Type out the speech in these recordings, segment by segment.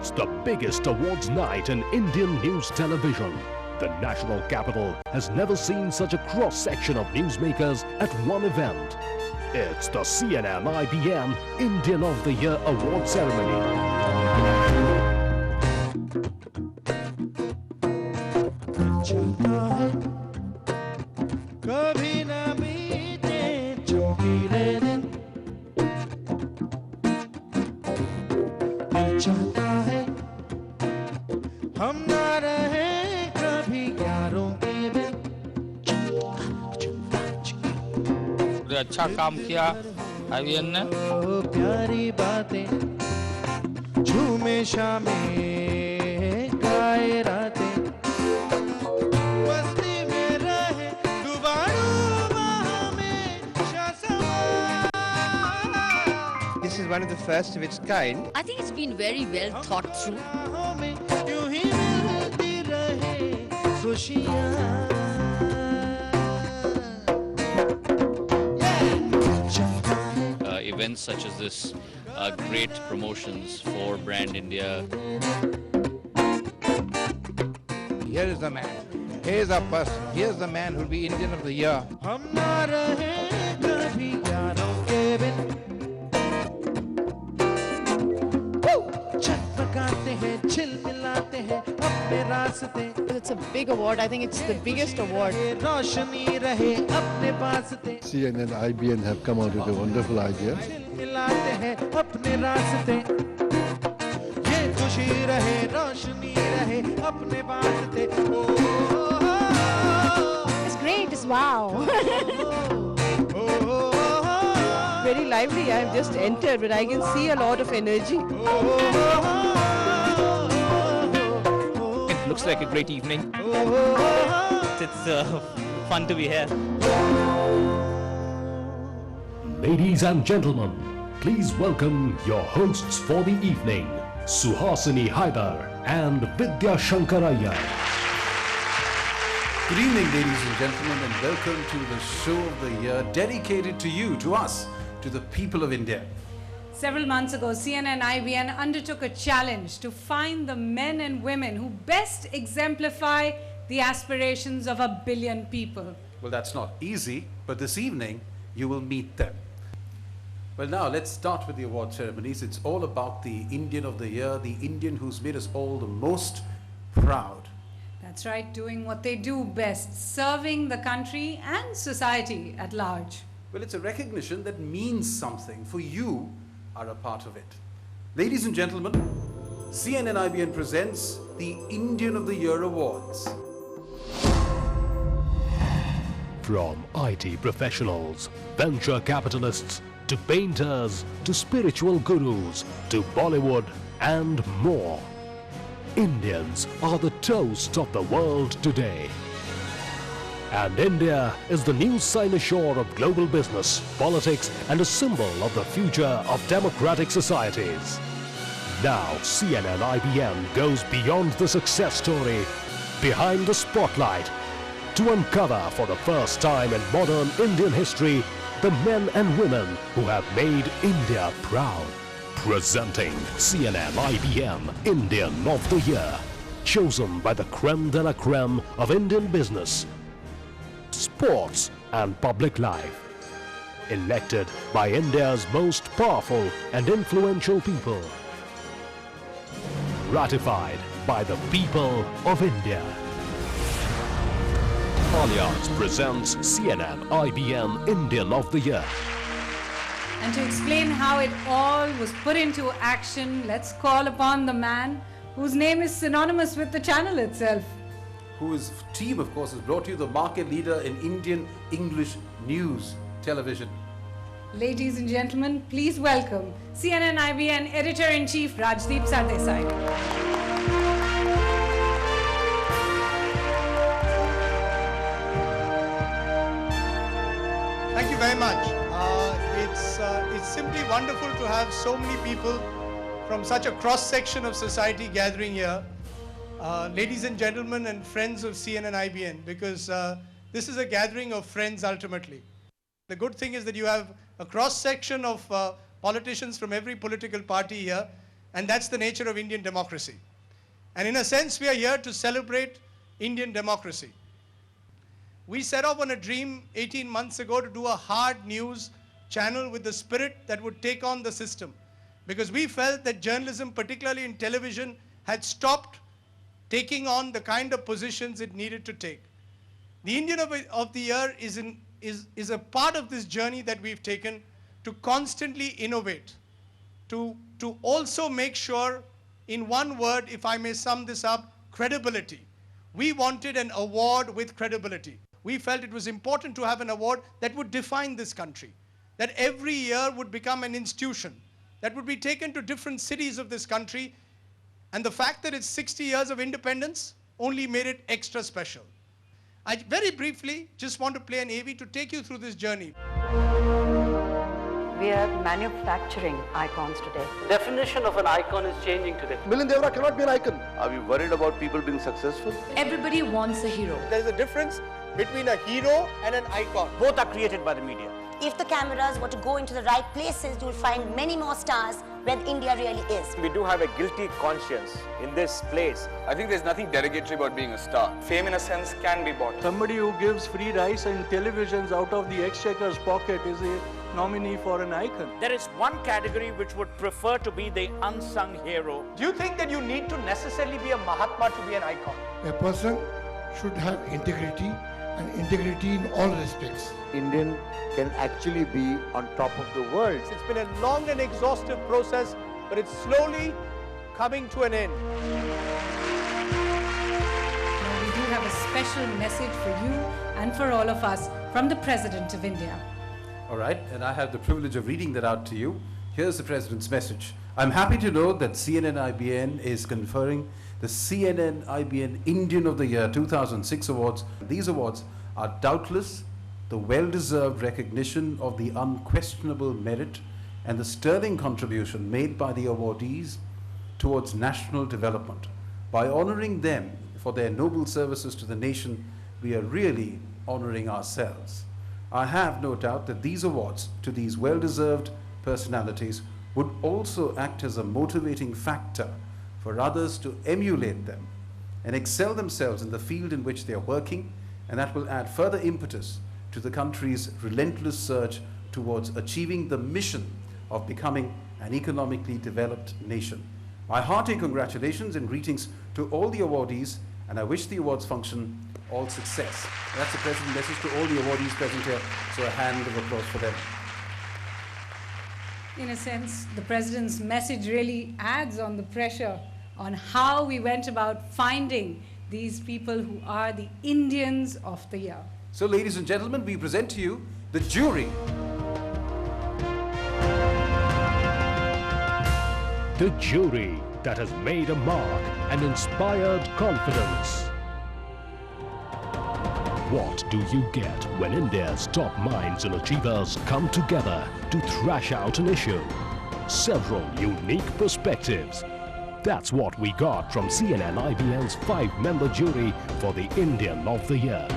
It's the biggest awards night in Indian news television. The national capital has never seen such a cross-section of newsmakers at one event. It's the CNN-IBN Indian of the Year Award Ceremony. अच्छा काम किया IBN ने। प्यारी बातें झूमे शामे गाए रातें मस्ती में रहे डुबारू वहाँ में शासमा। This is one of the first of its kind. I think it's been very well thought through. यूं ही मिलती रहे खुशियाँ। Events such as this are great promotions for Brand India. Here is the man. Here is our person. Here is the man who will be Indian of the Year. It's a big award. I think it's the biggest award. CNN-IBN have come out with a wonderful idea. It's great. It's wow. Very lively. I've just entered, but I can see a lot of energy. It looks like a great evening. It's fun to be here. Ladies and gentlemen, please welcome your hosts for the evening, Suhasini Haidar and Vidya Shankaraya. Good evening, ladies and gentlemen, and welcome to the show of the year dedicated to you, to us, to the people of India. Several months ago, CNN-IBN undertook a challenge to find the men and women who best exemplify the aspirations of 1 billion people. Well, that's not easy, but this evening you will meet them. Well, now let's start with the award ceremonies. It's all about the Indian of the Year, the Indian who's made us all the most proud. That's right, doing what they do best, serving the country and society at large. Well, it's a recognition that means something, for you are a part of it. Ladies and gentlemen, CNN-IBN presents the Indian of the Year Awards. From IT professionals, venture capitalists, to painters, to spiritual gurus, to Bollywood and more. Indians are the toast of the world today. And India is the new cynosure of global business, politics and a symbol of the future of democratic societies. Now CNN-IBN goes beyond the success story, behind the spotlight, to uncover for the first time in modern Indian history the men and women who have made India proud. Presenting CNN-IBN Indian of the Year, chosen by the creme de la creme of Indian business, sports and public life. Elected by India's most powerful and influential people. Ratified by the people of India. Allianz presents CNN-IBN Indian of the Year. And to explain how it all was put into action, let's call upon the man whose name is synonymous with the channel itself. Whose team, of course, has brought you the market leader in Indian English news television. Ladies and gentlemen, please welcome CNN-IBN Editor-in-Chief Rajdeep Sardesai. Thank you very much. It's simply wonderful to have so many people from such a cross-section of society gathering here. Ladies and gentlemen and friends of CNN-IBN, because this is a gathering of friends ultimately. The good thing is that you have a cross-section of politicians from every political party here, And that's the nature of Indian democracy. And in a sense, we are here to celebrate Indian democracy. We set off on a dream 18 months ago to do a hard news channel with the spirit that would take on the system. Because we felt that journalism, particularly in television, had stopped taking on the kind of positions it needed to take. The Indian of the Year is a part of this journey that we've taken to constantly innovate, to also make sure, in one word, if I may sum this up, credibility. We wanted an award with credibility. We felt it was important to have an award that would define this country, that every year would become an institution, that would be taken to different cities of this country, and the fact that it's 60 years of independence only made it extra special. I very briefly just want to play an AV to take you through this journey. We are manufacturing icons today. The definition of an icon is changing today. Milind Devra cannot be an icon. Are we worried about people being successful? Everybody wants a hero. There's a difference between a hero and an icon. Both are created by the media. If the cameras were to go into the right places, you'll find many more stars where India really is. We do have a guilty conscience in this place. I think there's nothing derogatory about being a star. Fame in a sense can be bought. Somebody who gives free rice and televisions out of the exchequer's pocket is a nominee for an icon. There is one category which would prefer to be the unsung hero. Do you think that you need to necessarily be a Mahatma to be an icon? A person should have integrity, and integrity in all respects. Indian can actually be on top of the world. It's been a long and exhaustive process, but it's slowly coming to an end. Now we do have a special message for you and for all of us from the President of India. All right, and I have the privilege of reading that out to you. Here's the President's message. I'm happy to know that CNN-IBN is conferring the CNN-IBN Indian of the Year 2006 awards. These awards are doubtless the well-deserved recognition of the unquestionable merit and the sterling contribution made by the awardees towards national development. By honoring them for their noble services to the nation, we are really honoring ourselves. I have no doubt that these awards to these well-deserved personalities would also act as a motivating factor for others to emulate them and excel themselves in the field in which they are working, and that will add further impetus to the country's relentless search towards achieving the mission of becoming an economically developed nation. My hearty congratulations and greetings to all the awardees, and I wish the awards function all success. That's the President's message to all the awardees present here, so a hand of applause for them. In a sense, the President's message really adds on the pressure on how we went about finding these people who are the Indians of the Year. So, ladies and gentlemen, we present to you the jury. The jury that has made a mark and inspired confidence. What do you get when India's top minds and achievers come together to thrash out an issue? Several unique perspectives. That's what we got from CNN-IBN's 5-member jury for the Indian of the Year.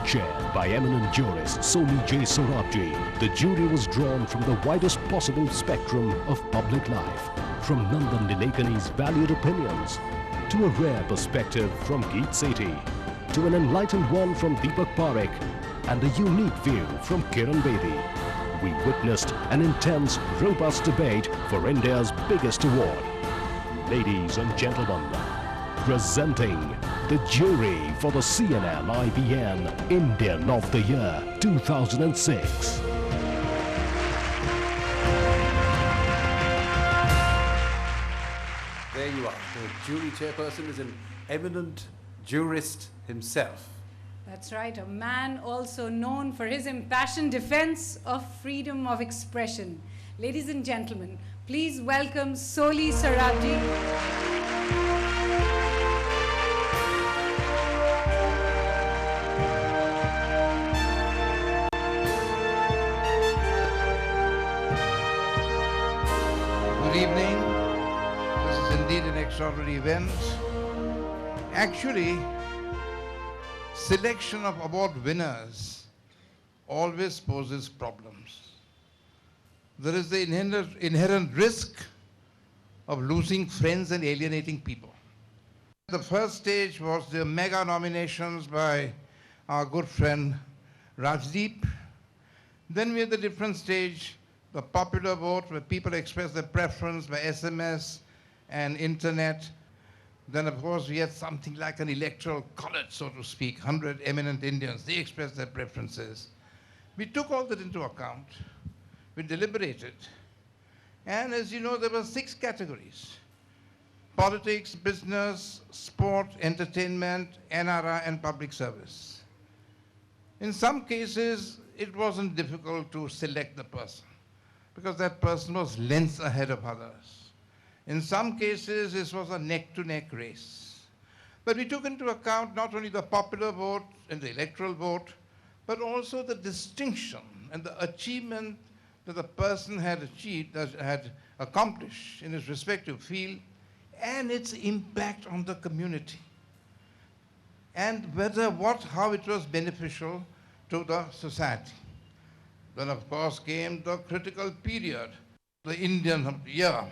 Chaired by eminent jurist Somi J. Sorabji, the jury was drawn from the widest possible spectrum of public life, from Nandan Nilekani's valued opinions, to a rare perspective from Geet Sethi, to an enlightened one from Deepak Parekh, and a unique view from Kiran Bedi. We witnessed an intense, robust debate for India's biggest award. Ladies and gentlemen, presenting the jury for the CNN-IBN Indian of the Year 2006. There you are. The jury chairperson is an eminent jurist himself. That's right, a man also known for his impassioned defense of freedom of expression. Ladies and gentlemen, please welcome Soli Sorabji. Good evening. This is indeed an extraordinary event. Actually, selection of award winners always poses problems. There is the inherent risk of losing friends and alienating people. The first stage was the mega nominations by our good friend Rajdeep. Then we had the different stage, the popular vote, where people express their preference by SMS and internet. Then, of course, we had something like an electoral college, so to speak, 100 eminent Indians. They expressed their preferences. We took all that into account. We deliberated. And as you know, there were 6 categories: politics, business, sport, entertainment, NRI, and public service. In some cases, it wasn't difficult to select the person because that person was lengths ahead of others. In some cases, this was a neck-to-neck race. But we took into account not only the popular vote and the electoral vote, but also the distinction and the achievement that the person had achieved, had accomplished in his respective field, and its impact on the community. And how it was beneficial to the society. Then, of course, came the critical period, the Indian of the year.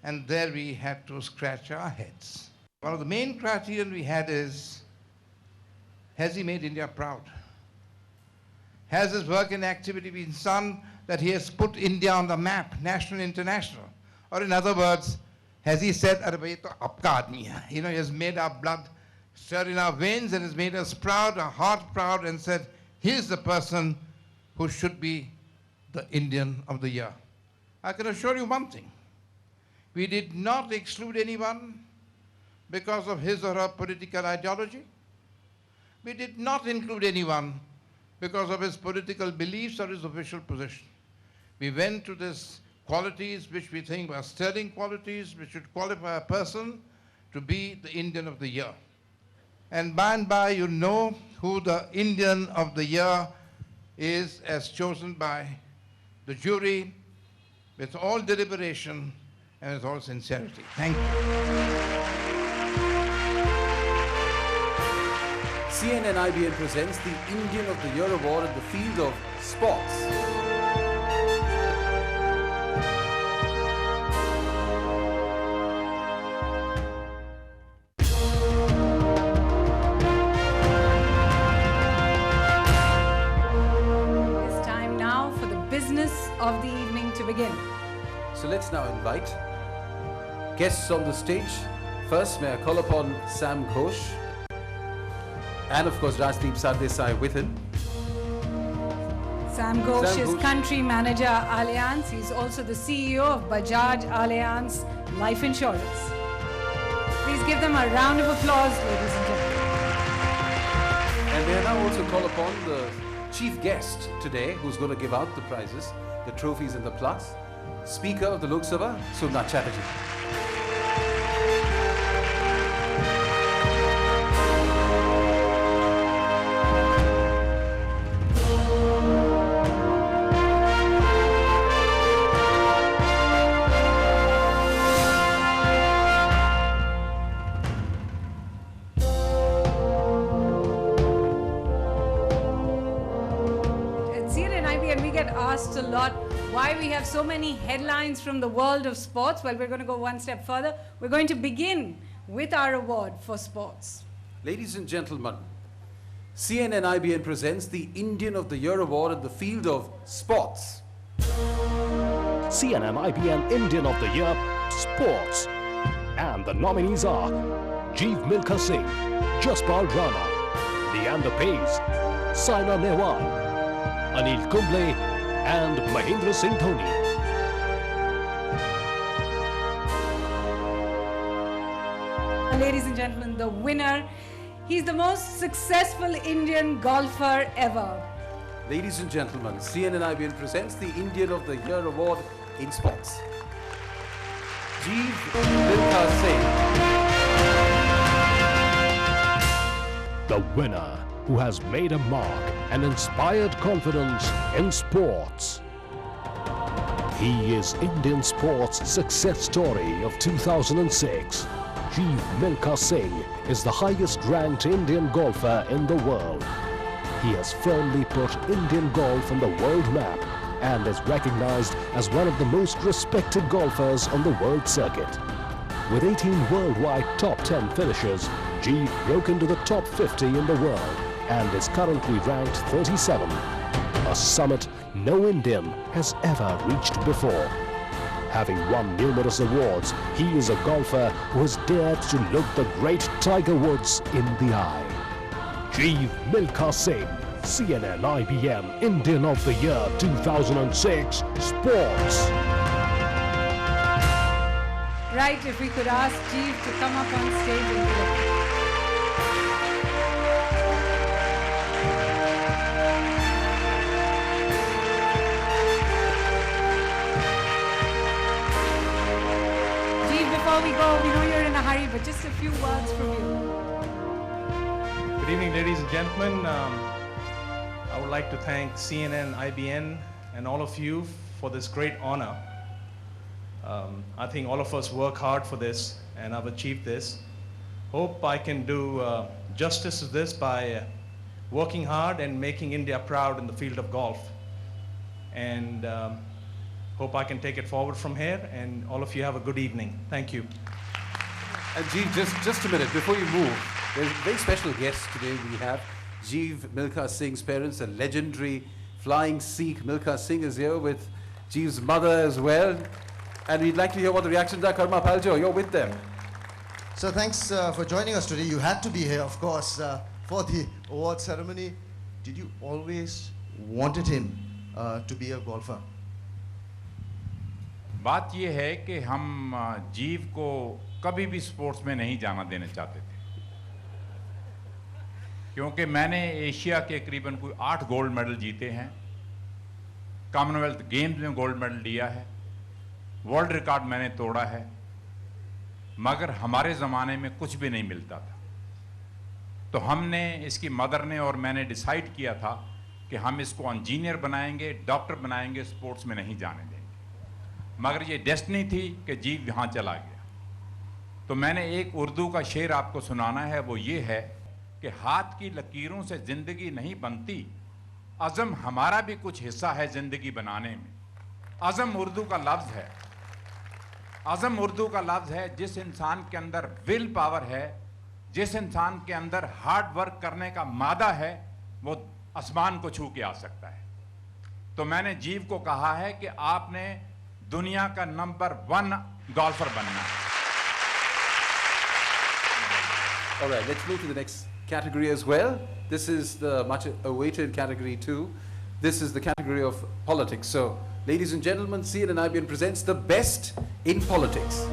And there we had to scratch our heads. One of the main criterion we had is, has he made India proud? Has his work and activity been done that he has put India on the map, national and international? Or in other words, has he said, "Arey bhai, to aapka aadmi hai." He has made our blood stir in our veins and has made us proud, our heart proud, and said, here's the person who should be the Indian of the year. I can assure you one thing. We did not exclude anyone because of his or her political ideology. We did not include anyone because of his political beliefs or his official position. We went to these qualities which we think were sterling qualities which should qualify a person to be the Indian of the year. And by you know who the Indian of the year is as chosen by the jury with all deliberation and with all sincerity. Thank you. CNN-IBN presents the Indian of the Year Award in the field of sports. It's time now for the business of the evening to begin. So let's now invite guests on the stage. First, may I call upon Sam Ghosh and of course Rajdeep Sardesai with him. Sam Ghosh is Country Manager Allianz. He's also the CEO of Bajaj Allianz Life Insurance. Please give them a round of applause, ladies and gentlemen. And may I now also call upon the chief guest today who's going to give out the prizes, the trophies and the plaques. Speaker of the Lok Sabha, Somnath Chatterjee. At CNN-IBN, we get asked a lot why we have so many headlines from the world of sports. Well, we're going to go one step further. We're going to begin with our award for sports. Ladies and gentlemen, CNN-IBN presents the Indian of the Year Award in the field of sports. CNN-IBN Indian of the Year, Sports. And the nominees are Jeev Milkha Singh, Jaspal Rana, Leander Pace, Saina Nehwal, Anil Kumble, and Mahendra Singh Dhoni. Ladies and gentlemen, the winner, he's the most successful Indian golfer ever. Ladies and gentlemen, CNN-IBN presents the Indian of the Year Award in sports. Jeev Milkha Singh. The winner who has made a mark and inspired confidence in sports. He is Indian sports success story of 2006. Jeev Milkha Singh is the highest ranked Indian golfer in the world. He has firmly put Indian golf on the world map and is recognized as one of the most respected golfers on the world circuit. With 18 worldwide top 10 finishes, Jeev broke into the top 50 in the world and is currently ranked 37, a summit no Indian has ever reached before. Having won numerous awards, he is a golfer who has dared to look the great Tiger Woods in the eye. Jeev Milkha Singh, CNN-IBN Indian of the Year 2006 Sports. Right, if we could ask Jeev to come up on stage and do it. Before we go, we know you're in a hurry, but just a few words from you. Good evening, ladies and gentlemen. I would like to thank CNN-IBN and all of you for this great honor. I think all of us work hard for this, and I've achieved this. Hope I can do justice to this by working hard and making India proud in the field of golf. And hope I can take it forward from here, and all of you have a good evening. Thank you. And Jeev, just a minute, before you move, there's a very special guest today. We have Jeev Milkha Singh's parents, a legendary flying Sikh. Milkha Singh is here with Jeev's mother as well. And we'd like to hear what the reactions are. Karma Paljo, you're with them. So thanks for joining us today. You had to be here, of course, for the award ceremony. Did you always wanted him to be a golfer? बात ये है कि हम जीव को कभी भी sports में नहीं जाना देना चाहते थे, क्योंकि मैंने एशिया के करीबन कोई 8 गोल्ड मेडल जीते हैं, कॉमनवेल्थ गेम्स में गोल्ड मेडल लिया है, वर्ल्ड रिकॉर्ड मैंने तोड़ा है, मगर हमारे ज़माने में कुछ भी नहीं मिलता था। तो हमने, इसकी मदर ने और मैंने डिसाइड किया था कि हम इसको इंजीनियर बनाएंगे, डॉक्टर बनाएंगे, स्पोर्ट्स में नहीं जाने देंगे। मगर ये डेस्टिनी थी कि जीव यहाँ चला गया। तो मैंने एक उर्दू का शेर आपको सुनाना है, वो ये है कि हाथ की लकीरों से ज़िंदगी नहीं बनती, अज़म हमारा भी कुछ हिस्सा है ज़िंदगी बनाने में। अज़म उर्दू का लफ्ज़ है, अज़म उर्दू का लफ्ज़ है जिस इंसान के अंदर विल पावर है, जिस इंसान के अंदर हार्ड वर्क करने का मादा है, वो आसमान को छू के आ सकता है। तो मैंने जीव को कहा है कि आपने दुनिया का नंबर 1 golfer बनना है। All right, let's move to the next category as well. This is the much awaited category 2. This is the category of politics. So, ladies and gentlemen, CNN-IBN presents the best in politics.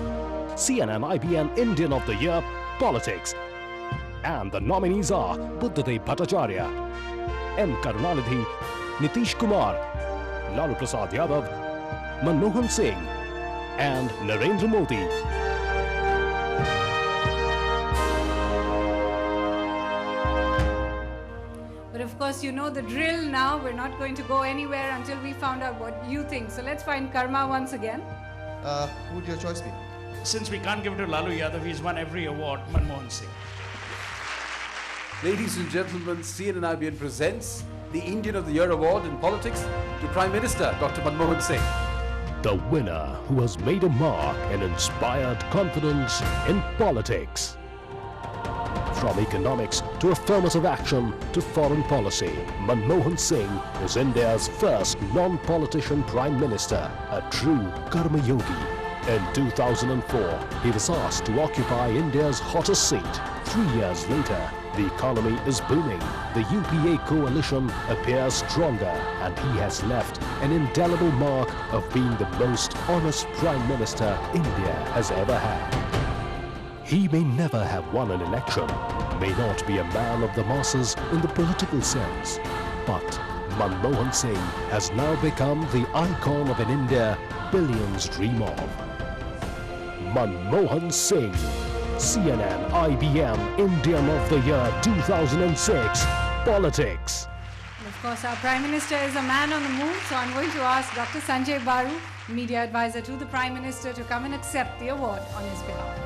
CNN-IBN Indian of the Year Politics. And the nominees are Buddhadev Bhattacharya, M. Karunanidhi, Nitish Kumar, Lalu Prasad Yadav, Manmohan Singh, and Narendra Modi. But of course, you know the drill now. We're not going to go anywhere until we found out what you think. So let's find Karma once again. Who would your choice be? Since we can't give it to Lalu Yadav, he's won every award, Manmohan Singh. Ladies and gentlemen, CNN-IBN presents the Indian of the Year Award in politics to Prime Minister Dr. Manmohan Singh. The winner who has made a mark and inspired confidence in politics. From economics to affirmative action to foreign policy, Manmohan Singh is India's first non-politician Prime Minister, a true Karma Yogi. In 2004, he was asked to occupy India's hottest seat. 3 years later, the economy is booming, the UPA coalition appears stronger, and he has left an indelible mark of being the most honest Prime Minister India has ever had. He may never have won an election, may not be a man of the masses in the political sense, but Manmohan Singh has now become the icon of an India billions dream of. Manmohan Singh, CNN-IBN Indian of the Year 2006 Politics. And of course, our Prime Minister is a man on the move, so I'm going to ask Dr. Sanjay Baru, media advisor to the Prime Minister, to come and accept the award on his behalf.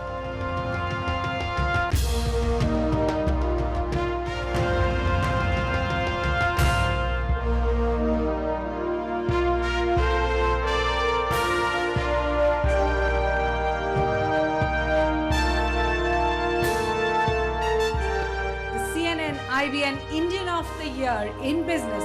Year in Business.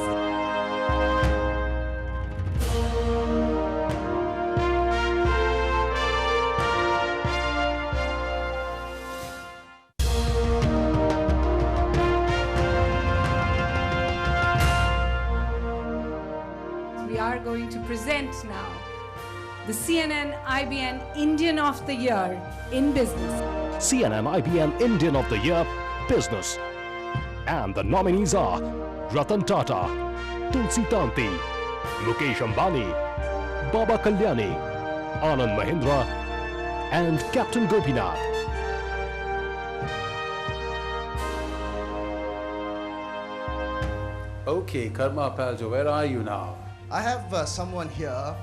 We are going to present now the CNN-IBN Indian of the Year in Business. CNN-IBN Indian of the Year, Business. And the nominees are Ratan Tata, Tulsi Tanti, Mukesh Ambani, Baba Kalyani, Anand Mahindra, and Captain Gopinath. Okay, Karma Paljo, where are you now? I have someone here,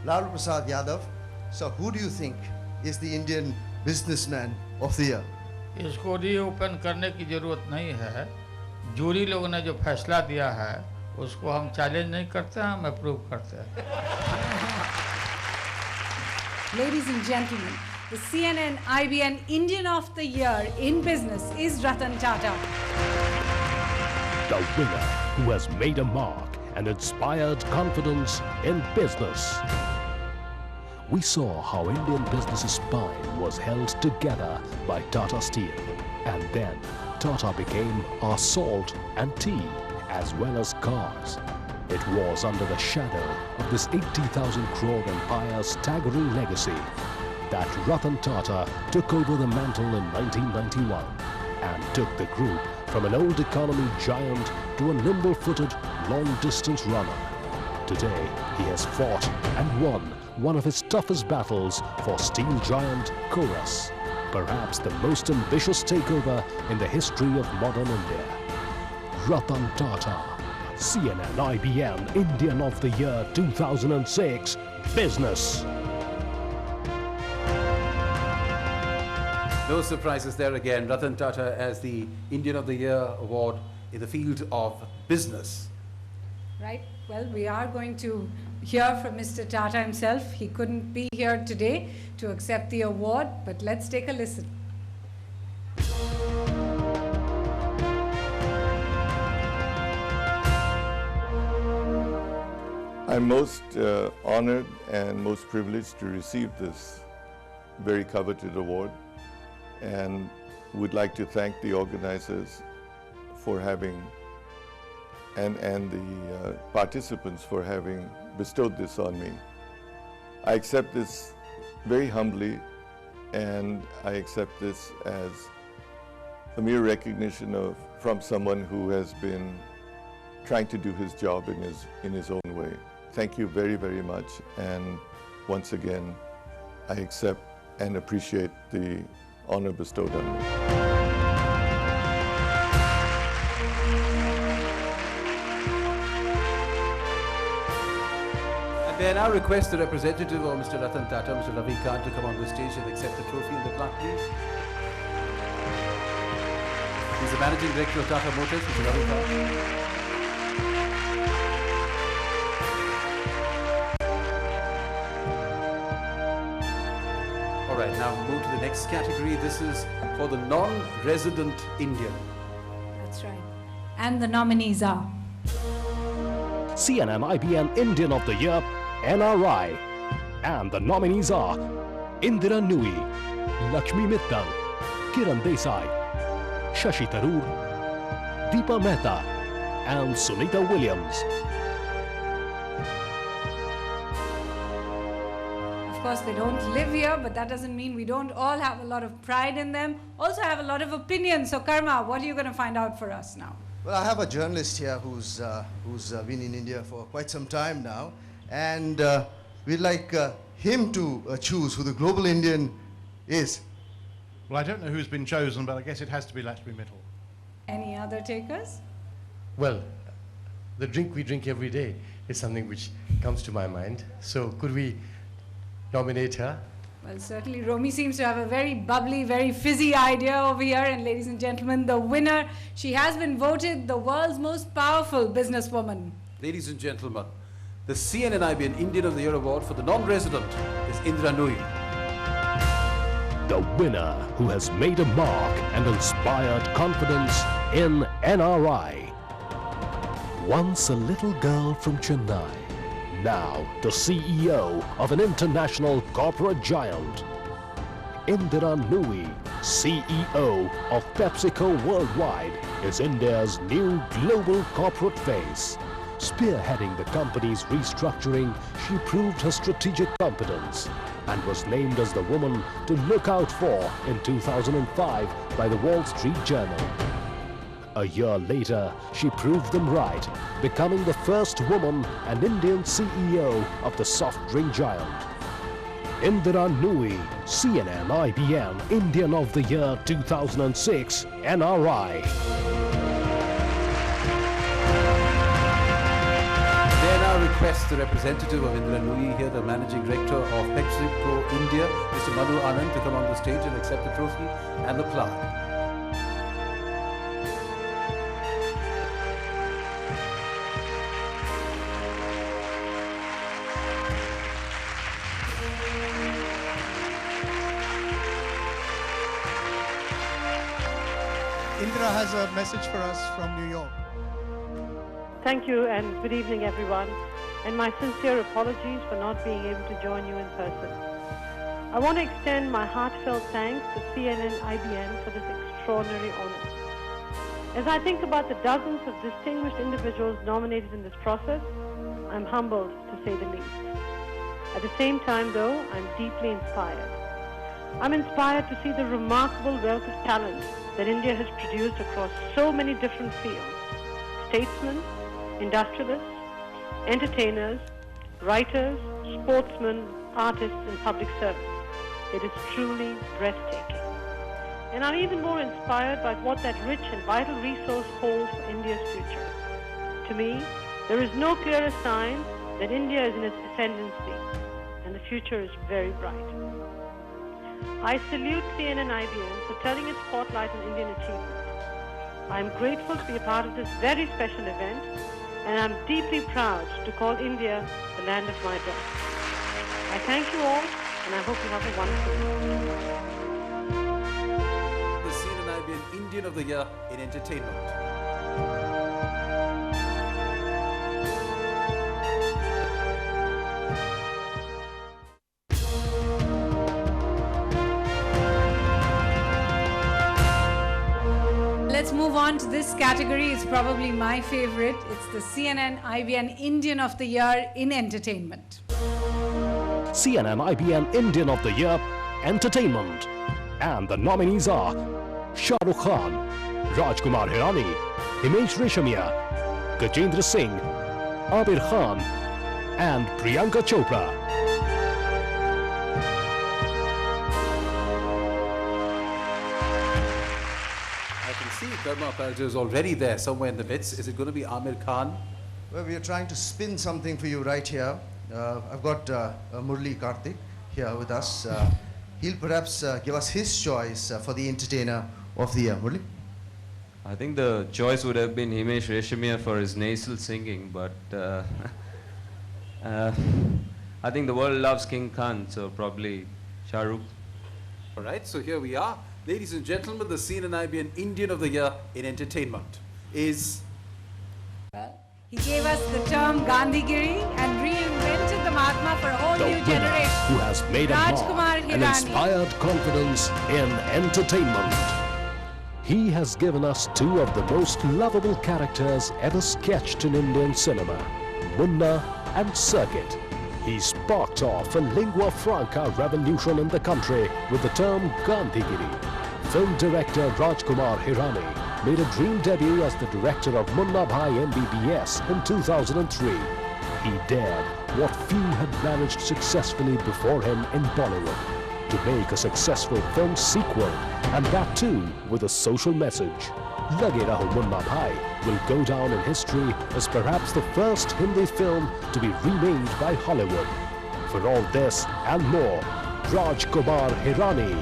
Lalu Prasad Yadav. So who do you think is the Indian businessman of the year? इसको reopen करने की जरूरत नहीं है। Jury लोगों ने जो फैसला दिया है उसको हम चैलेंज नहीं करते हैं, हम अप्रूव करते हैं। Ladies and gentlemen, the CNN-IBN Indian of the Year in Business is Ratan Tata. The winner who has made a mark and inspired confidence in business. We saw how Indian business's spine was held together by Tata Steel, and then Tata became our salt and tea as well as cars. It was under the shadow of this 80,000 crore empire's staggering legacy that Ratan Tata took over the mantle in 1991 and took the group from an old economy giant to a nimble-footed, long-distance runner. Today, he has fought and won one of his toughest battles for steel giant Chorus, perhaps the most ambitious takeover in the history of modern India. Ratan Tata, CNN-IBN Indian of the Year 2006, Business. No surprises there again. Ratan Tata as the Indian of the Year award in the field of business. Right. Well, we are going to hear from Mr. Tata himself. He couldn't be here today to accept the award, but let's take a listen. I'm most honored and most privileged to receive this very coveted award, and would like to thank the organizers for having and the participants for having bestowed this on me. I accept this very humbly, and I accept this as a mere recognition from someone who has been trying to do his job in his own way. Thank you very, very much, and once again, I accept and appreciate the honor bestowed on me. May I now request the representative of Mr. Ratan Tata, Mr. Ravi Khan, to come on the stage and accept the trophy and the plaque, please. He's the Managing Director of Tata Motors, Mr. Ravi Khan. All right, now we'll move to the next category. This is for the non-resident Indian. That's right. And the nominees are CNN-IBN Indian of the Year, NRI. And the nominees are Indira Nui, Lakshmi Mittal, Kiran Desai, Shashi Tharoor, Deepa Mehta, and Sunita Williams. Of course, they don't live here, but that doesn't mean we don't all have a lot of pride in them. Also have a lot of opinions. So Karma, what are you going to find out for us now? Well, I have a journalist here who's been in India for quite some time now, and we'd like him to choose who the global Indian is. Well, I don't know who's been chosen, but I guess it has to be Lakshmi Mittal. Any other takers? Well, the drink we drink every day is something which comes to my mind. So could we nominate her? Well, certainly Romy seems to have a very bubbly, very fizzy idea over here. And ladies and gentlemen, the winner, she has been voted the world's most powerful businesswoman. Ladies and gentlemen, the CNN-IBN Indian of the Year award for the non-resident is Indira Nui. The winner who has made a mark and inspired confidence in NRI. Once a little girl from Chennai, now the CEO of an international corporate giant. Indira Nooyi, CEO of PepsiCo Worldwide, is India's new global corporate face. Spearheading the company's restructuring, she proved her strategic competence and was named as the woman to look out for in 2005 by the Wall Street Journal. A year later, she proved them right, becoming the first woman and Indian CEO of the soft drink giant. Indira Nooyi, CNN-IBN Indian of the Year 2006, NRI. May I now request the representative of Indira Nooyi here, the Managing Director of PepsiCo India, Mr. Manu Anand, to come on the stage and accept the trophy and the plaque. Indira has a message for us from New York. Thank you and good evening everyone, and my sincere apologies for not being able to join you in person. I want to extend my heartfelt thanks to CNN-IBN for this extraordinary honor. As I think about the dozens of distinguished individuals nominated in this process, I'm humbled to say the least. At the same time though, I'm deeply inspired. I'm inspired to see the remarkable wealth of talent that India has produced across so many different fields: statesmen, industrialists, entertainers, writers, sportsmen, artists, and public servants. It is truly breathtaking. And I'm even more inspired by what that rich and vital resource holds for India's future. To me, there is no clearer sign that India is in its ascendancy, and the future is very bright. I salute CNN-IBN for turning its spotlight on Indian achievement. I am grateful to be a part of this very special event, and I'm deeply proud to call India the land of my birth. I thank you all, and I hope you have a wonderful day. The CNN-IBN Indian of the Year in Entertainment. Let's move on to this category. It's probably my favorite. It's the CNN-IBN Indian of the Year in Entertainment. CNN-IBN Indian of the Year, Entertainment. And the nominees are Shah Rukh Khan, Rajkumar Hirani, Himesh Reshammiya, Gajendra Singh, Abir Khan, and Priyanka Chopra. Karma Apparel is already there somewhere in the midst. Is it going to be Amir Khan? Well, we are trying to spin something for you right here. I've got Murli Karthik here with us. He'll perhaps give us his choice for the Entertainer of the Year. Murli? I think the choice would have been Himesh Reshammiya for his nasal singing, but I think the world loves King Khan, so probably Shah Rukh. All right, so here we are. Ladies and gentlemen, the CNN-IBN Indian of the Year in Entertainment is... He gave us the term Gandhigiri and reinvented the Mahatma for a whole The new winner generation. who has made a Rajkumar mark and Hirani. inspired confidence in entertainment. He has given us two of the most lovable characters ever sketched in Indian cinema, Munna and Circuit. He sparked off a lingua franca revolution in the country with the term Gandhigiri. Film director Rajkumar Hirani made a dream debut as the director of Munna Bhai MBBS in 2003. He dared what few had managed successfully before him in Bollywood, to make a successful film sequel, and that too with a social message. Lage Raho Munna Bhai will go down in history as perhaps the first Hindi film to be remade by Hollywood. For all this and more, Rajkumar Hirani,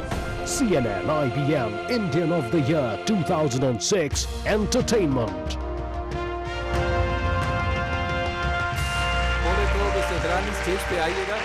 CNN-IBN Indian of the Year 2006 Entertainment. Mr. Hirani, stage पे आइएगा.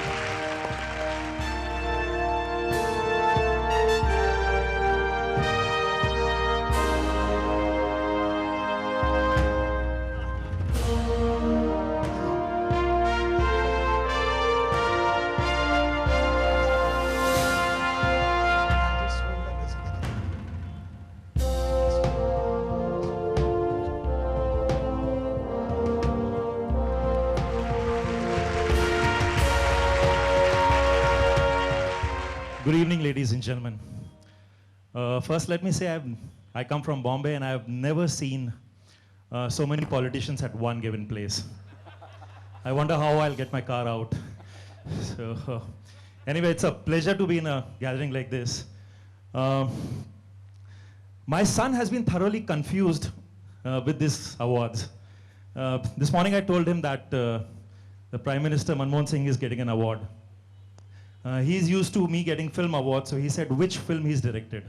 Good evening, ladies and gentlemen. First, let me say I come from Bombay and I have never seen so many politicians at one given place. I wonder how I'll get my car out. So, anyway, it's a pleasure to be in a gathering like this. My son has been thoroughly confused with these awards. This morning I told him that the Prime Minister Manmohan Singh is getting an award. He's used to me getting film awards, so he said which film he's directed.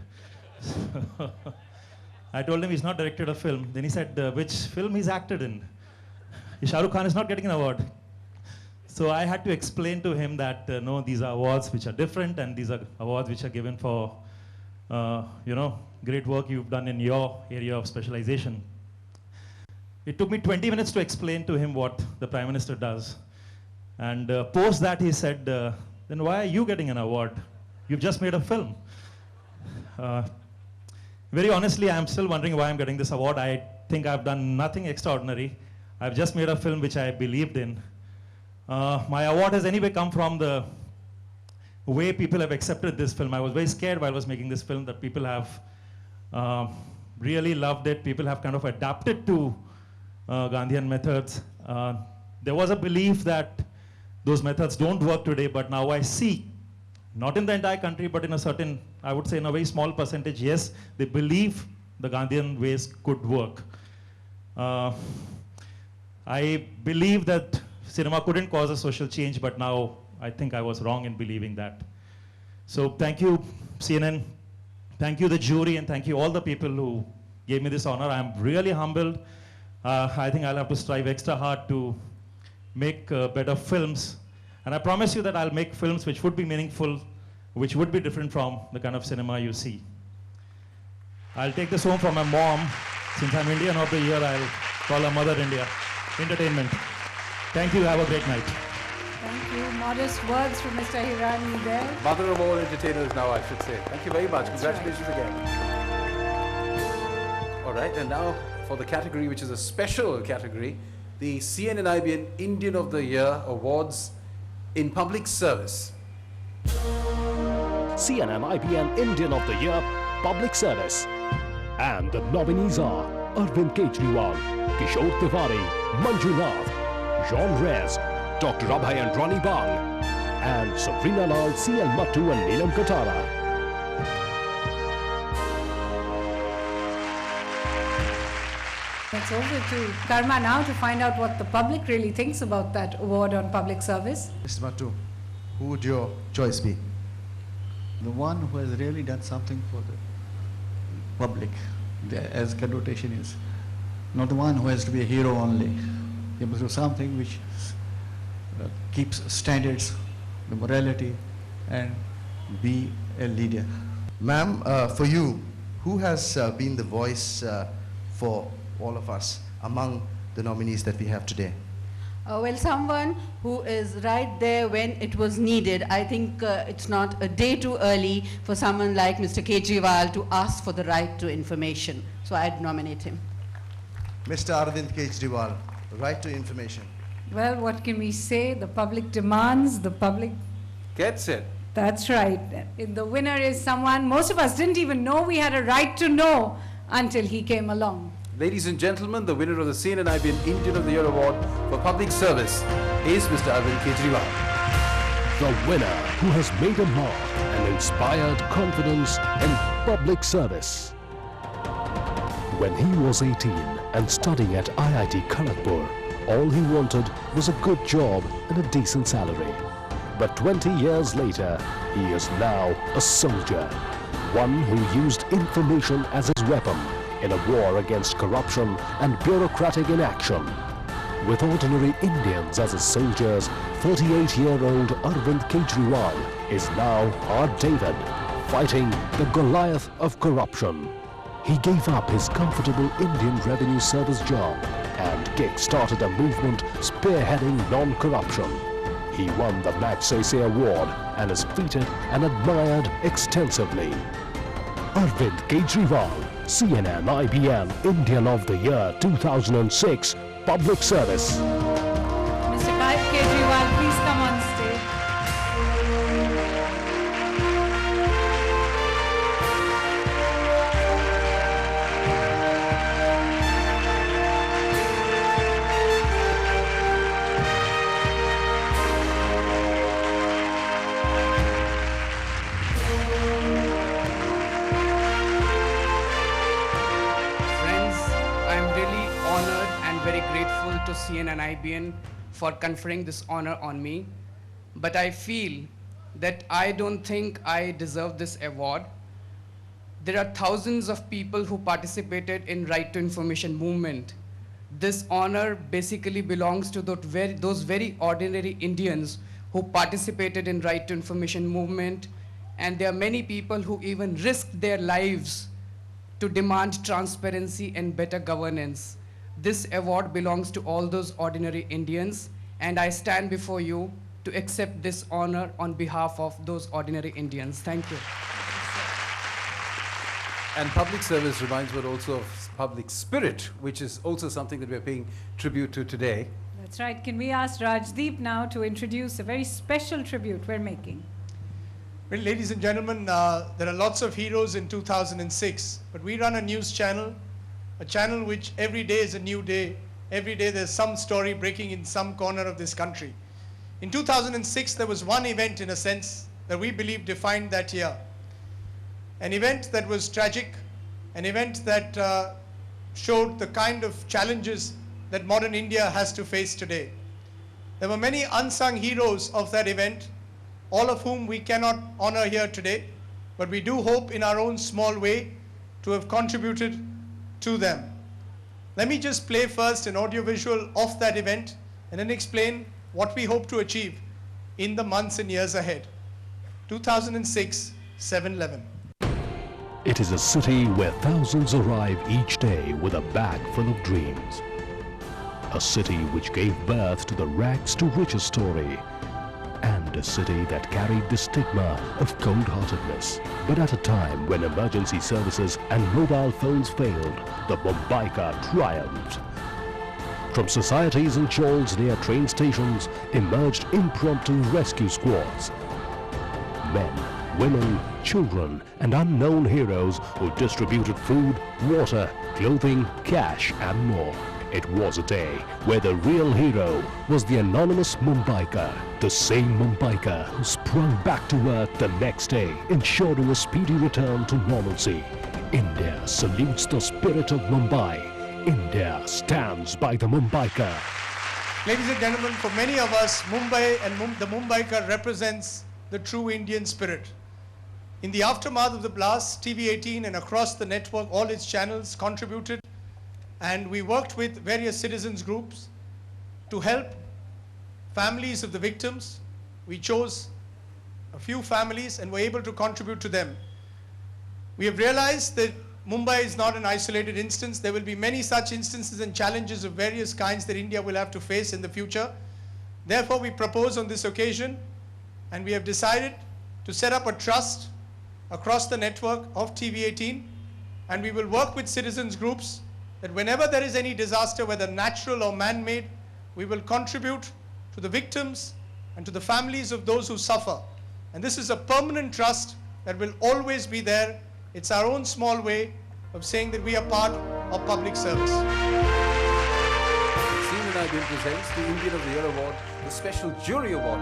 I told him he's not directed a film. Then he said which film he's acted in. Shah Rukh Khan is not getting an award. So I had to explain to him that no, these are awards which are different, and these are awards which are given for great work you've done in your area of specialization. It took me 20 minutes to explain to him what the Prime Minister does. And post that he said, then why are you getting an award? You've just made a film. Very honestly, I'm still wondering why I'm getting this award. I think I've done nothing extraordinary. I've just made a film which I believed in. My award has anyway come from the way people have accepted this film. I was very scared while I was making this film that people have really loved it. People have kind of adapted to Gandhian methods. There was a belief that those methods don't work today, but now I see, not in the entire country, but in a certain, I would say in a very small percentage, yes, they believe the Gandhian ways could work. I believe that cinema couldn't cause a social change, but now I think I was wrong in believing that. So thank you, CNN. Thank you, the jury, and thank you all the people who gave me this honor. I'm really humbled. I think I'll have to strive extra hard to make better films. And I promise you that I'll make films which would be meaningful, which would be different from the kind of cinema you see. I'll take this home from my mom. Since I'm Indian of the Year, I'll call her Mother India. Entertainment. Thank you. Have a great night. Thank you. Modest words from Mr. Hirani there. Mother of all entertainers now, I should say. Thank you very much. That's Congratulations again. All right, and now for the category which is a special category, the CNN-IBN Indian of the Year Awards in Public Service. CNN-IBN Indian of the Year, Public Service. And the nominees are Arvind Kejriwal, Kishore Tiwari, Manjunath, Jean Reyes, Dr. Abhay and Ronnie Bang, and Sabrina Lal, C.L. Mattu and Neelam Katara. It's over to Karma now to find out what the public really thinks about that award on public service. Mr. Mattu, who would your choice be? The one who has really done something for the public, as connotation is. Not the one who has to be a hero only. He must do something which keeps standards, the morality, and be a leader. Ma'am, for you, who has been the voice for all of us among the nominees that we have today? Well, someone who is right there when it was needed. I think it's not a day too early for someone like Mr. Kejriwal to ask for the right to information. So I'd nominate him. Mr. Arvind Kejriwal, right to information. Well, what can we say? The public demands, the public Gets it. That's right. The winner is someone most of us didn't even know we had a right to know until he came along. Ladies and gentlemen, the winner of the CNN-IBN Indian of the Year Award for Public Service is Mr. Arvind Kejriwal. The winner who has made a mark and inspired confidence in public service. When he was 18 and studying at IIT Kharagpur, all he wanted was a good job and a decent salary. But 20 years later, he is now a soldier, one who used information as his weapon in a war against corruption and bureaucratic inaction. With ordinary Indians as his soldiers, 38-year-old Arvind Kejriwal is now our David, fighting the Goliath of corruption. He gave up his comfortable Indian Revenue Service job and kick-started a movement spearheading non-corruption. He won the Magsaysay Award and is feted and admired extensively. Arvind Kejriwal, CNN-IBN Indian of the Year 2006, Public Service. Mr. Kejriwal, please come on stage. CNN-IBN for conferring this honor on me. But I feel that I don't think I deserve this award. There are thousands of people who participated in Right to Information movement. This honor basically belongs to those very ordinary Indians who participated in Right to Information movement, and there are many people who even risked their lives to demand transparency and better governance. This award belongs to all those ordinary Indians, and I stand before you to accept this honor on behalf of those ordinary Indians. Thank you. And public service reminds me also of public spirit, which is also something that we're paying tribute to today. That's right. Can we ask Rajdeep now to introduce a very special tribute we're making? Well, ladies and gentlemen, there are lots of heroes in 2006, but we run a news channel, a channel which every day is a new day. Every day there's some story breaking in some corner of this country. In 2006, there was one event, in a sense, that we believe defined that year. An event that was tragic, an event that showed the kind of challenges that modern India has to face today. There were many unsung heroes of that event, all of whom we cannot honor here today, but we do hope in our own small way to have contributed to them. Let me just play first an audiovisual of that event and then explain what we hope to achieve in the months and years ahead. 2006, 7/11. It is a city where thousands arrive each day with a bag full of dreams. A city which gave birth to the rags to riches story. And a city that carried the stigma of cold-heartedness. But at a time when emergency services and mobile phones failed, the Mumbaikar triumphed. From societies and chawls near train stations emerged impromptu rescue squads. Men, women, children and unknown heroes who distributed food, water, clothing, cash and more. It was a day where the real hero was the anonymous Mumbaikar, the same Mumbaikar who sprung back to earth the next day, ensuring a speedy return to normalcy. India salutes the spirit of Mumbai. India stands by the Mumbaikar. Ladies and gentlemen, for many of us, Mumbai and the Mumbaikar represents the true Indian spirit. In the aftermath of the blast, TV18 and across the network, all its channels contributed, and we worked with various citizens groups to help families of the victims. We chose a few families and were able to contribute to them. We have realized that Mumbai is not an isolated instance. There will be many such instances and challenges of various kinds that India will have to face in the future. Therefore, we propose on this occasion, and we have decided to set up a trust across the network of TV18, and we will work with citizens groups that whenever there is any disaster, whether natural or man-made, we will contribute to the victims and to the families of those who suffer. And this is a permanent trust that will always be there. It's our own small way of saying that we are part of public service. CNN-IBN presents the Indian of the Year Award, the Special Jury Award.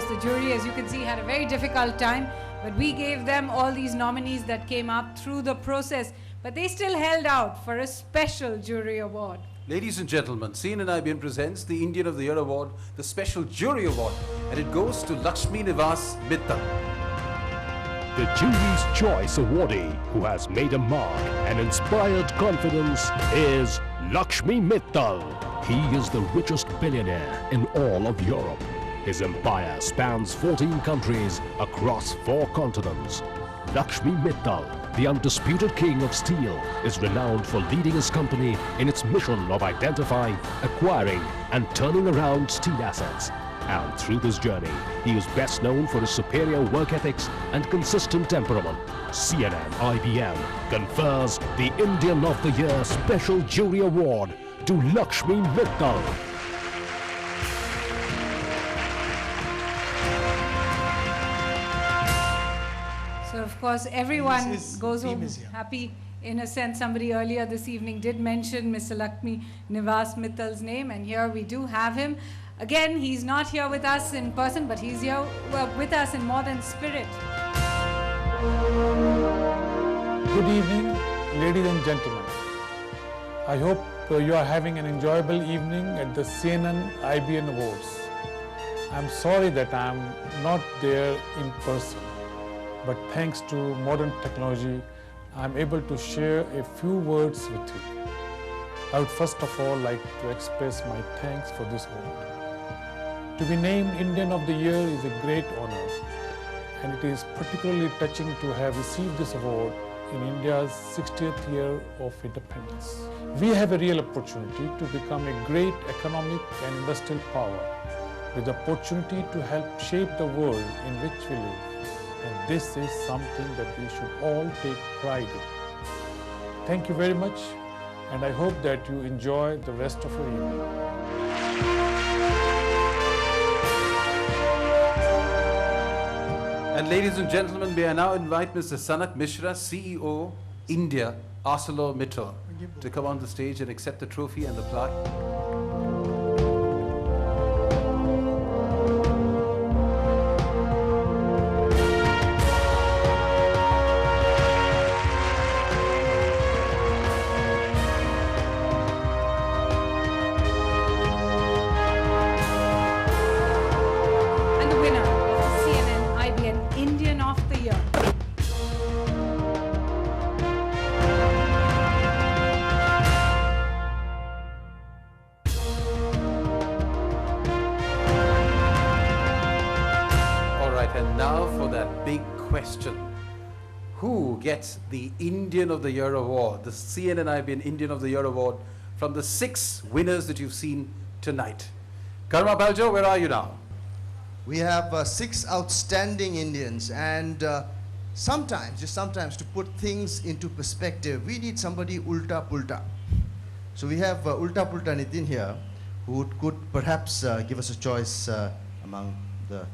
The jury, as you can see, had a very difficult time, but we gave them all these nominees that came up through the process, but they still held out for a special jury award. Ladies and gentlemen, CNN-IBN presents the Indian of the Year Award, the Special Jury Award, and it goes to Lakshmi Nivas Mittal. The jury's choice awardee who has made a mark and inspired confidence is Lakshmi Mittal. He is the richest billionaire in all of Europe. His empire spans 14 countries across 4 continents. Lakshmi Mittal, the undisputed king of steel, is renowned for leading his company in its mission of identifying, acquiring and turning around steel assets. And through this journey, he is best known for his superior work ethics and consistent temperament. CNN-IBN confers the Indian of the Year Special Jury Award to Lakshmi Mittal. So of course everyone goes home happy In a sense, somebody earlier this evening did mention Mr. Lakshmi Nivas Mittal's name, and here we do have him. Again, he's not here with us in person, but he's here with us in more than spirit. Good evening, ladies and gentlemen. I hope you are having an enjoyable evening at the CNN-IBN Awards. I'm sorry that I'm not there in person, but thanks to modern technology, I'm able to share a few words with you. I would first of all like to express my thanks for this award. To be named Indian of the Year is a great honor, and it is particularly touching to have received this award in India's 60th year of independence. We have a real opportunity to become a great economic and industrial power with the opportunity to help shape the world in which we live. And this is something that we should all take pride in. Thank you very much, and I hope that you enjoy the rest of your evening. And ladies and gentlemen, may I now invite Mr. Sanak Mishra, CEO, India, ArcelorMittal, to come on the stage and accept the trophy and the plaque. And the winner of the CNN-IBN Indian of the Year. All right, and now for that big question. Who gets the Indian of the Year award, the CNN-IBN Indian of the Year award, from the 6 winners that you've seen tonight? Karma Baljo, where are you now? We have 6 outstanding Indians, and sometimes, just sometimes, to put things into perspective, we need somebody ulta pulta. So we have ulta pulta Nitin here, who could perhaps give us a choice among the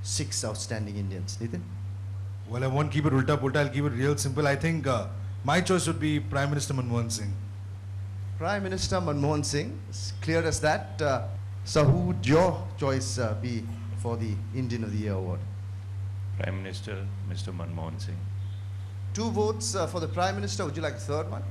6 outstanding Indians. Nitin? Well, I won't keep it ulta pulta, I'll keep it real simple. I think my choice would be Prime Minister Manmohan Singh. Prime Minister Manmohan Singh, as clear as that. So who would your choice be for the Indian of the Year award? Prime Minister, Mr. Manmohan Singh. 2 votes for the Prime Minister. Would you like a third one?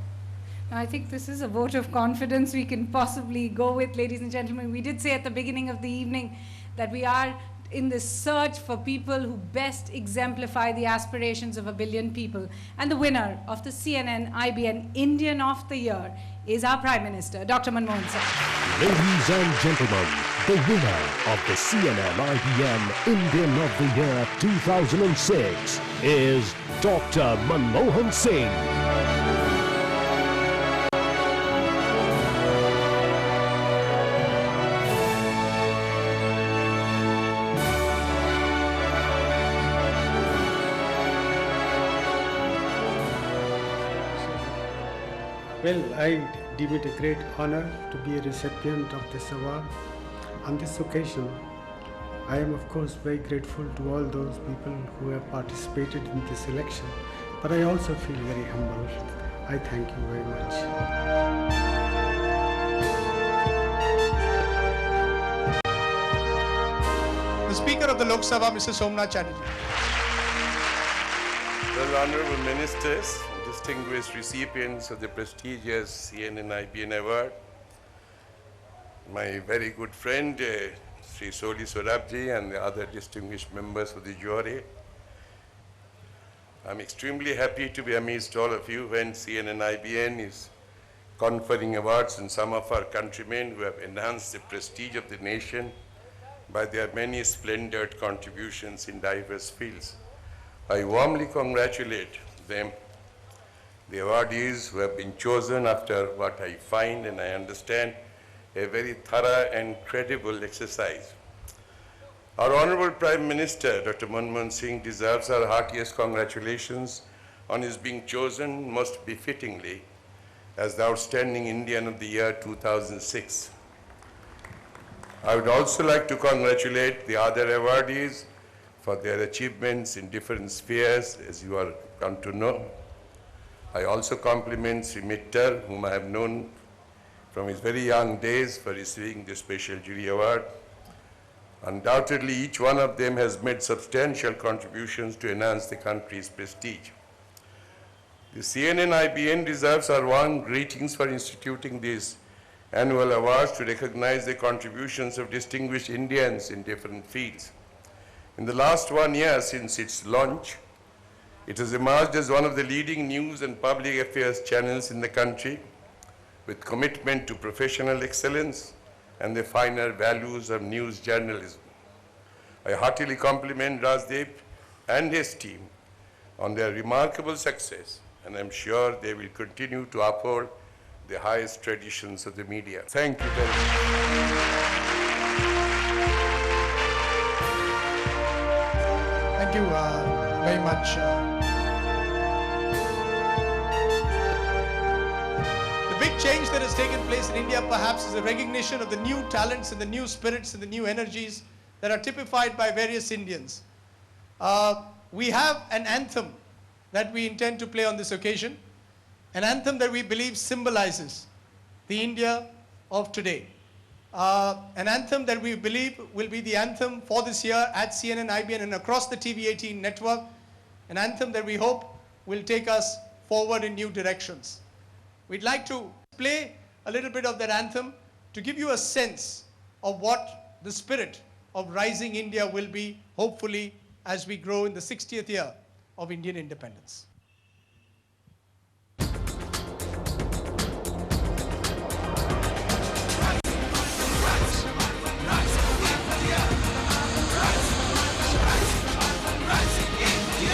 I think this is a vote of confidence we can possibly go with, ladies and gentlemen. We did say at the beginning of the evening that we are in this search for people who best exemplify the aspirations of 1 billion people. And the winner of the CNN-IBN Indian of the Year is our Prime Minister, Dr. Manmohan Singh. Ladies and gentlemen, the winner of the CNN-IBN Indian of the Year 2006 is Dr. Manmohan Singh. Well, I deem it a great honor to be a recipient of this award. On this occasion, I am of course very grateful to all those people who have participated in this election, but I also feel very humble. I thank you very much. The Speaker of the Lok Sabha, Mr. Somnath Chatterjee. Well, Honorable Ministers, distinguished recipients of the prestigious CNN-IBN Award, my very good friend, Sri Soli Sorabji, and the other distinguished members of the jury. I'm extremely happy to be amidst all of you when CNN-IBN is conferring awards on some of our countrymen who have enhanced the prestige of the nation by their many splendid contributions in diverse fields. I warmly congratulate them, the awardees who have been chosen after what I find and I understand a very thorough and credible exercise. Our Honorable Prime Minister, Dr. Manmohan Singh, deserves our heartiest congratulations on his being chosen most befittingly as the Outstanding Indian of the Year 2006. I would also like to congratulate the other awardees for their achievements in different spheres, as you are come to know. I also compliment Sri Mittal, whom I have known from his very young days, for receiving this special jury award. Undoubtedly, each one of them has made substantial contributions to enhance the country's prestige. The CNN-IBN deserves our warm greetings for instituting these annual awards to recognize the contributions of distinguished Indians in different fields. In the last 1 year since its launch, it has emerged as one of the leading news and public affairs channels in the country, with commitment to professional excellence and the finer values of news journalism. I heartily compliment Rajdeep and his team on their remarkable success, and I'm sure they will continue to uphold the highest traditions of the media. Thank you very much. Thank you very much. The big change that has taken place in India perhaps is a recognition of the new talents and the new spirits and the new energies that are typified by various Indians. We have an anthem that we intend to play on this occasion, an anthem that we believe symbolizes the India of today. An anthem that we believe will be the anthem for this year at CNN-IBN and across the TV18 network, an anthem that we hope will take us forward in new directions. We'd like to play a little bit of that anthem to give you a sense of what the spirit of rising India will be, hopefully, as we grow in the 60th year of Indian independence.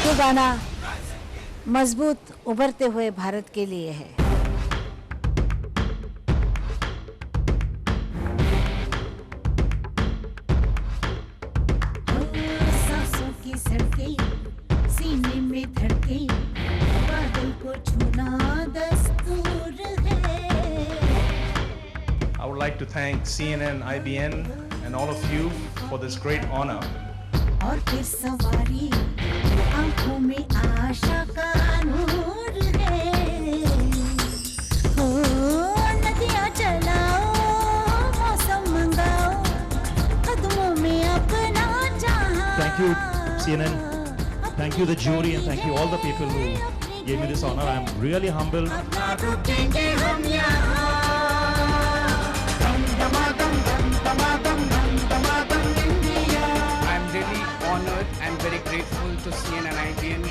ये गाना मजबूत उभरते हुए भारत के लिए है। सांसों की सड़कें सीने में धड़कें बादल को छूना दस्तूर है। I would like to thank CNN-IBN and all of you for this great honor. और फिर सवारी आंखों में आशा का नूर है। हो नदियाँ चलाओ मौसम मंगाओ कदमों में अपना जहां। Thank you, CNN. Thank you, the jury, and thank you all the people who gave me this honor. I'm really humbled. अपना रुकेंगे हम यहाँ। I'm really honored and very grateful to CNN-IBN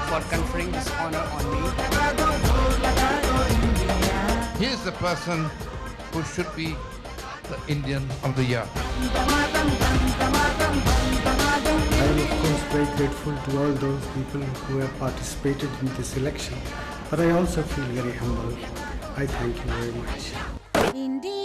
for conferring this honor on me. He is the person who should be the Indian of the year. I am of course very grateful to all those people who have participated in this election, but I also feel very humble. I thank you very much. India